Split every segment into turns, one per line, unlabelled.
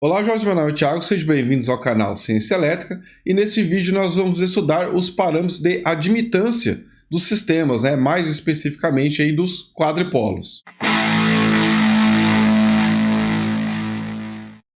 Olá, Jorge, meu nome é Thiago, sejam bem-vindos ao canal Ciência Elétrica e nesse vídeo nós vamos estudar os parâmetros de admitância dos sistemas, mais especificamente aí dos quadripolos.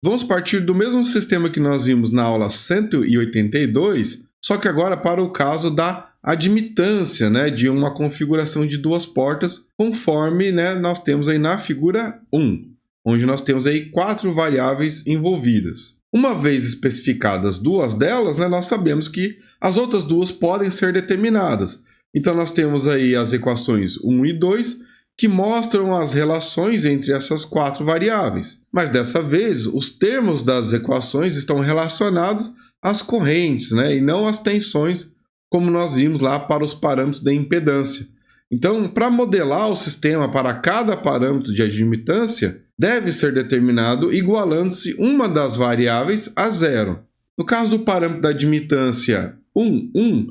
Vamos partir do mesmo sistema que nós vimos na aula 182, só que agora para o caso da admitância, de uma configuração de duas portas, conforme nós temos aí na figura 1. Onde nós temos aí 4 variáveis envolvidas. Uma vez especificadas duas delas, nós sabemos que as outras duas podem ser determinadas. Então, nós temos aí as equações 1 e 2, que mostram as relações entre essas 4 variáveis. Mas, dessa vez, os termos das equações estão relacionados às correntes, e não às tensões, como nós vimos lá para os parâmetros de impedância. Então, para modelar o sistema para cada parâmetro de admitância, deve ser determinado igualando-se uma das variáveis a zero. No caso do parâmetro da admitância 1,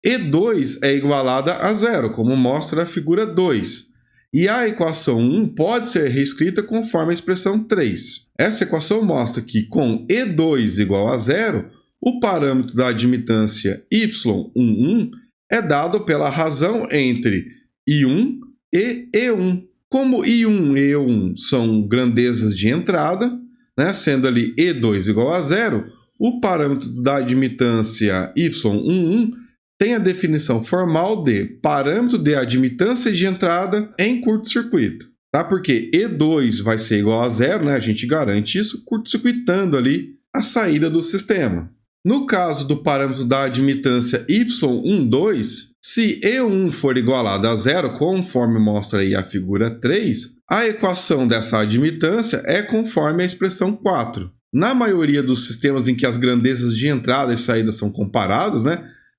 E2 é igualada a zero, como mostra a figura 2. E a equação 1 pode ser reescrita conforme a expressão 3. Essa equação mostra que com E2 igual a zero, o parâmetro da admitância Y11 é dado pela razão entre I1 e E1. Como I1 e E1 são grandezas de entrada, sendo ali E2 igual a zero, o parâmetro da admitância Y11 tem a definição formal de parâmetro de admitância de entrada em curto-circuito. Porque E2 vai ser igual a zero, a gente garante isso curto-circuitando ali a saída do sistema. No caso do parâmetro da admitância Y12, se E1 for igualado a zero, conforme mostra aí a figura 3, a equação dessa admitância é conforme a expressão 4. Na maioria dos sistemas em que as grandezas de entrada e saída são comparadas,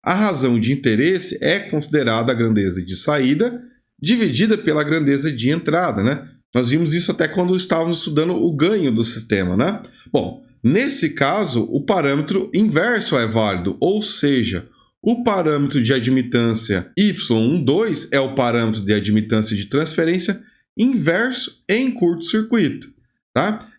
a razão de interesse é considerada a grandeza de saída dividida pela grandeza de entrada. Nós vimos isso até quando estávamos estudando o ganho do sistema. Bom, nesse caso, o parâmetro inverso é válido, ou seja, o parâmetro de admitância Y12 é o parâmetro de admitância de transferência inverso em curto-circuito.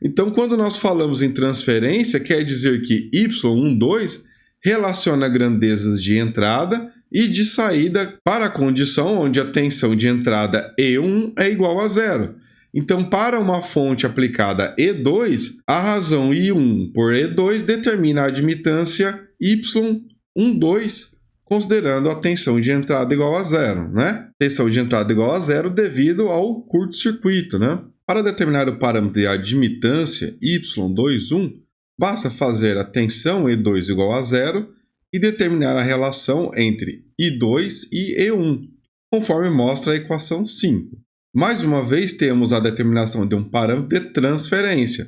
Então, quando nós falamos em transferência, quer dizer que Y12 relaciona grandezas de entrada e de saída para a condição onde a tensão de entrada E1 é igual a zero. Então, para uma fonte aplicada E2, a razão I1 por E2 determina a admitância Y12, considerando a tensão de entrada igual a zero. Tensão de entrada igual a zero devido ao curto-circuito. Para determinar o parâmetro de admitância Y21, basta fazer a tensão E2 igual a zero e determinar a relação entre I2 e E1, conforme mostra a equação 5. Mais uma vez, temos a determinação de um parâmetro de transferência.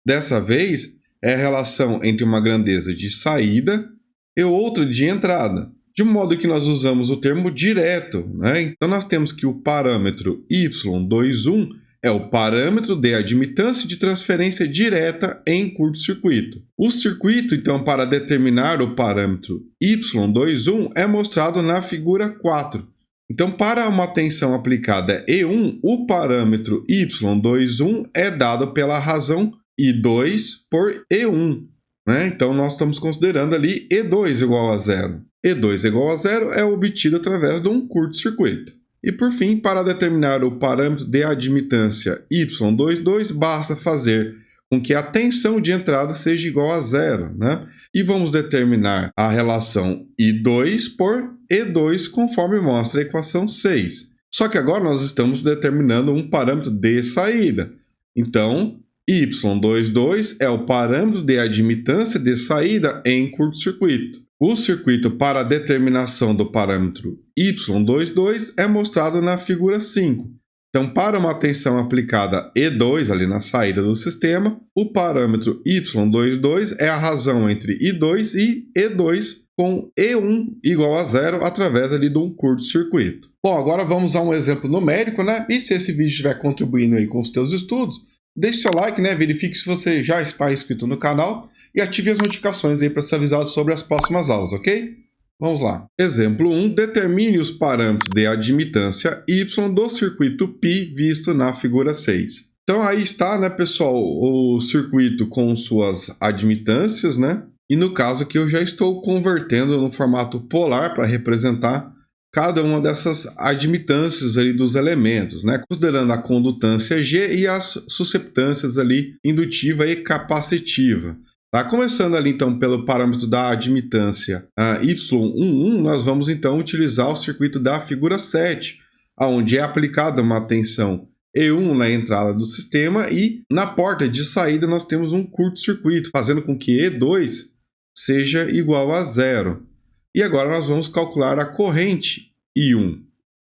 Dessa vez, é a relação entre uma grandeza de saída e outra de entrada, de modo que nós usamos o termo direto. Então, nós temos que o parâmetro Y21 é o parâmetro de admitância de transferência direta em curto-circuito. O circuito, então, para determinar o parâmetro Y21 é mostrado na figura 4. Então, para uma tensão aplicada E1, o parâmetro Y21 é dado pela razão I2 por E1. Então, nós estamos considerando ali E2 igual a zero. E2 igual a zero é obtido através de um curto-circuito. E, por fim, para determinar o parâmetro de admitância Y22, basta fazer com que a tensão de entrada seja igual a zero. E vamos determinar a relação I2 por E2, conforme mostra a equação 6. Só que agora nós estamos determinando um parâmetro de saída. Então, Y22 é o parâmetro de admitância de saída em curto-circuito. O circuito para a determinação do parâmetro Y22 é mostrado na figura 5. Então, para uma tensão aplicada E2 ali na saída do sistema, o parâmetro Y22 é a razão entre I2 e E2 com E1 igual a zero através ali de um curto-circuito. Bom, agora vamos a um exemplo numérico, E se esse vídeo estiver contribuindo aí com os teus estudos, deixe seu like, verifique se você já está inscrito no canal e ative as notificações aí para ser avisado sobre as próximas aulas, ok? Vamos lá. Exemplo 1. Determine os parâmetros de admitância Y do circuito π visto na figura 6. Então aí está, né, pessoal, o circuito com suas admitâncias, né? E no caso aqui eu já estou convertendo no formato polar para representar cada uma dessas admitâncias ali dos elementos, né? Considerando a condutância G e as susceptâncias ali indutiva e capacitiva. Tá? Começando ali então pelo parâmetro da admitância Y11, nós vamos então utilizar o circuito da figura 7, onde é aplicada uma tensão E1 na entrada do sistema e na porta de saída nós temos um curto-circuito, fazendo com que E2 seja igual a zero. E agora nós vamos calcular a corrente I1,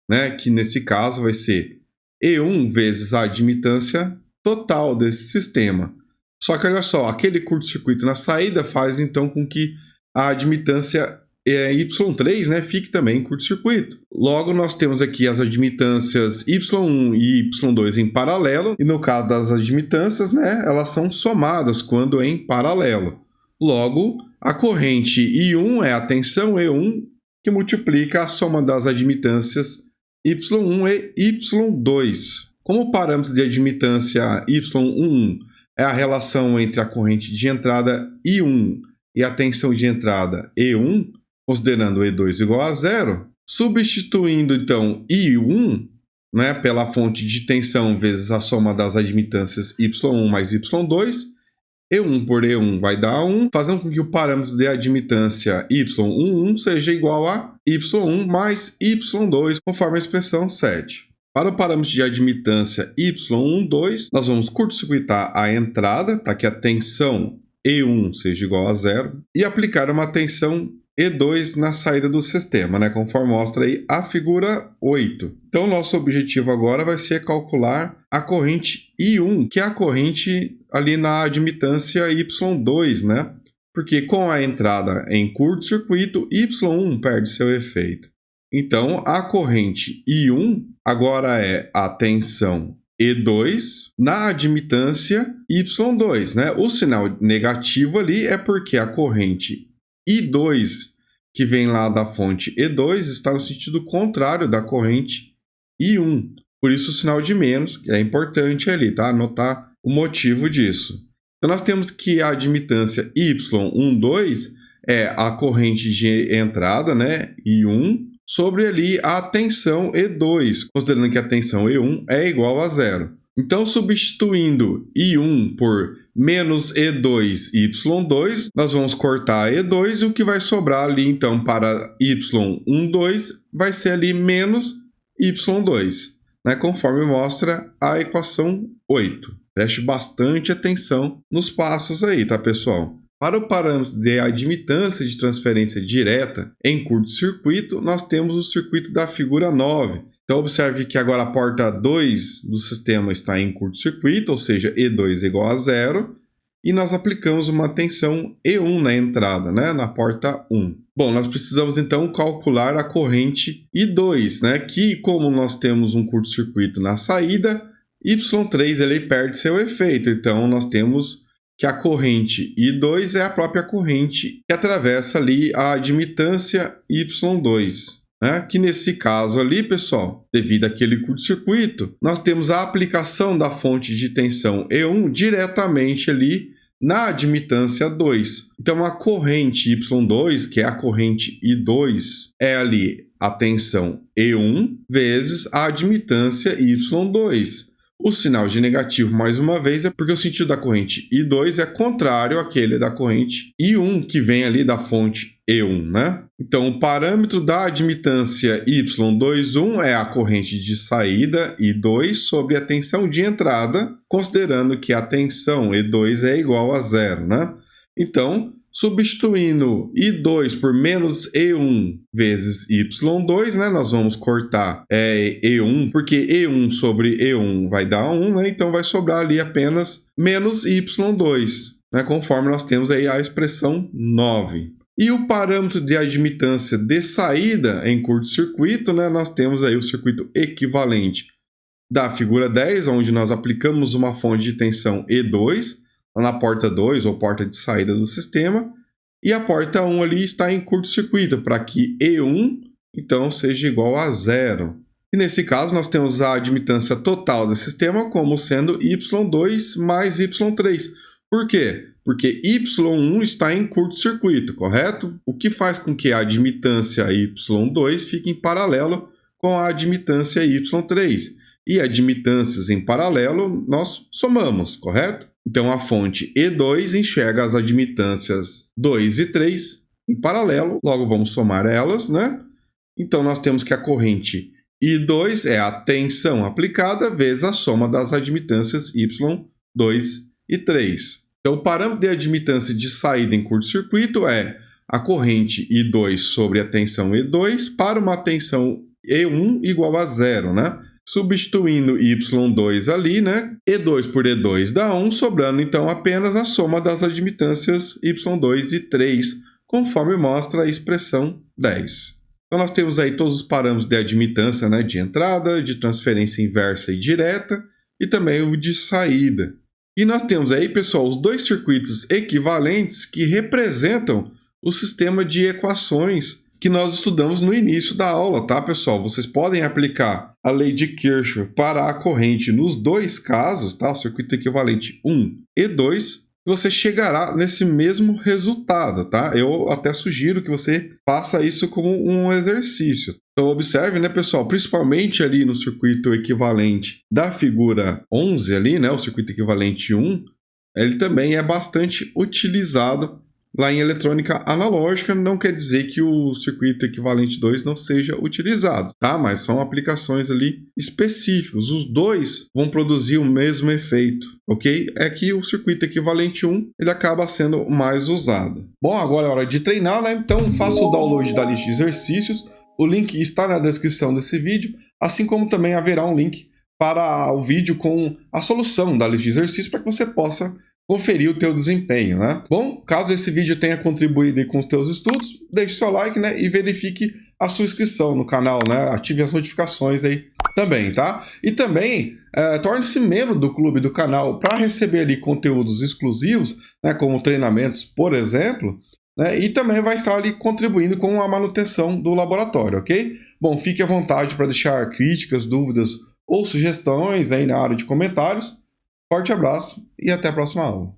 né? Que nesse caso vai ser E1 vezes a admitância total desse sistema. Só que olha só, aquele curto-circuito na saída faz então com que a admitância Y3, né, fique também em curto-circuito. Logo, nós temos aqui as admitâncias Y1 e Y2 em paralelo, e no caso das admitâncias, né, elas são somadas quando em paralelo. Logo, a corrente I1 é a tensão E1 que multiplica a soma das admitâncias Y1 e Y2. Como o parâmetro de admitância Y11 é a relação entre a corrente de entrada I1 e a tensão de entrada E1, considerando E2 igual a zero, substituindo então I1, né, pela fonte de tensão vezes a soma das admitâncias Y1 mais Y2, E1 por E1 vai dar 1, fazendo com que o parâmetro de admitância Y11 seja igual a Y1 mais Y2, conforme a expressão 7. Para o parâmetro de admitância Y12, nós vamos curto-circuitar a entrada para que a tensão E1 seja igual a zero e aplicar uma tensão E2 na saída do sistema, né, conforme mostra aí a figura 8. Então, nosso objetivo agora vai ser calcular a corrente I1, que é a corrente ali na admitância Y2, né? Porque com a entrada em curto-circuito, Y1 perde seu efeito. Então, a corrente I1 agora é a tensão E2 na admitância Y2, né? O sinal negativo ali é porque a corrente I2, que vem lá da fonte E2, está no sentido contrário da corrente I1. Por isso o sinal de menos, que é importante ali, tá? Anotar o motivo disso. Então nós temos que a admitância Y12 é a corrente de entrada, né? I1, sobre ali a tensão E2, considerando que a tensão E1 é igual a zero. Então, substituindo I1 por menos E2 Y2, nós vamos cortar E2 e o que vai sobrar ali, então, para Y12 vai ser ali menos Y2, né, conforme mostra a equação 8. Preste bastante atenção nos passos aí, tá, pessoal? Para o parâmetro de admitância de transferência direta em curto-circuito, nós temos o circuito da figura 9. Então, observe que agora a porta 2 do sistema está em curto-circuito, ou seja, E2 igual a zero, e nós aplicamos uma tensão E1 na entrada, né, na porta 1. Bom, nós precisamos então calcular a corrente I2, né, que como nós temos um curto-circuito na saída, Y3 ele perde seu efeito, então nós temos que a corrente I2 é a própria corrente que atravessa ali a admitância Y2. Né? Que nesse caso ali, pessoal, devido àquele curto-circuito, nós temos a aplicação da fonte de tensão E1 diretamente ali na admitância 2. Então, a corrente Y2, que é a corrente I2, é ali a tensão E1 vezes a admitância Y2. O sinal de negativo, mais uma vez, é porque o sentido da corrente I2 é contrário àquele da corrente I1, que vem ali da fonte E1, né? Então, o parâmetro da admitância Y21 é a corrente de saída I2 sobre a tensão de entrada, considerando que a tensão E2 é igual a zero, né? Então, substituindo I2 por menos E1 vezes Y2, né? Nós vamos cortar E1, porque E1 sobre E1 vai dar 1, né? Então vai sobrar ali apenas menos Y2, né? Conforme nós temos aí a expressão 9. E o parâmetro de admitância de saída em curto-circuito, né? Nós temos aí o circuito equivalente da figura 10, onde nós aplicamos uma fonte de tensão E2, na porta 2 ou porta de saída do sistema, e a porta 1 ali está em curto-circuito, para que E1 então seja igual a zero. E nesse caso, nós temos a admitância total do sistema como sendo y2 mais y3. Por quê? Porque y1 está em curto-circuito, correto? O que faz com que a admitância y2 fique em paralelo com a admitância y3. E admitâncias em paralelo nós somamos, correto? Então a fonte E2 enxerga as admitâncias 2 e 3 em paralelo, logo vamos somar elas, né? Então nós temos que a corrente I2 é a tensão aplicada vezes a soma das admitâncias Y2 e 3. Então o parâmetro de admitância de saída em curto-circuito é a corrente I2 sobre a tensão E2 para uma tensão E1 igual a zero, né? Substituindo Y2 ali, né? E2 por E2 dá 1, sobrando então apenas a soma das admitâncias Y2 e 3, conforme mostra a expressão 10. Então nós temos aí todos os parâmetros de admitância, né? De entrada, de transferência inversa e direta, e também o de saída. E nós temos aí, pessoal, os dois circuitos equivalentes que representam o sistema de equações que nós estudamos no início da aula, tá, pessoal? Vocês podem aplicar a lei de Kirchhoff para a corrente nos dois casos, tá? O circuito equivalente 1 e 2, você chegará nesse mesmo resultado, tá? Eu até sugiro que você faça isso como um exercício. Então observe, né, pessoal, principalmente ali no circuito equivalente da figura 11 ali, né, o circuito equivalente 1, ele também é bastante utilizado lá em eletrônica analógica. Não quer dizer que o circuito equivalente 2 não seja utilizado, tá? Mas são aplicações ali específicas. Os dois vão produzir o mesmo efeito, ok? É que o circuito equivalente 1 ele acaba sendo mais usado. Bom, agora é hora de treinar, né? Então faça o download da lista de exercícios. O link está na descrição desse vídeo, assim como também haverá um link para o vídeo com a solução da lista de exercícios para que você possa conferir o teu desempenho, né? Bom, caso esse vídeo tenha contribuído com os teus estudos, deixe seu like, né? E verifique a sua inscrição no canal, né? Ative as notificações aí também, tá? E também torne-se membro do clube do canal para receber ali conteúdos exclusivos, né? Como treinamentos, por exemplo, né? E também vai estar ali contribuindo com a manutenção do laboratório, ok? Bom, fique à vontade para deixar críticas, dúvidas ou sugestões aí na área de comentários. Forte abraço e até a próxima aula.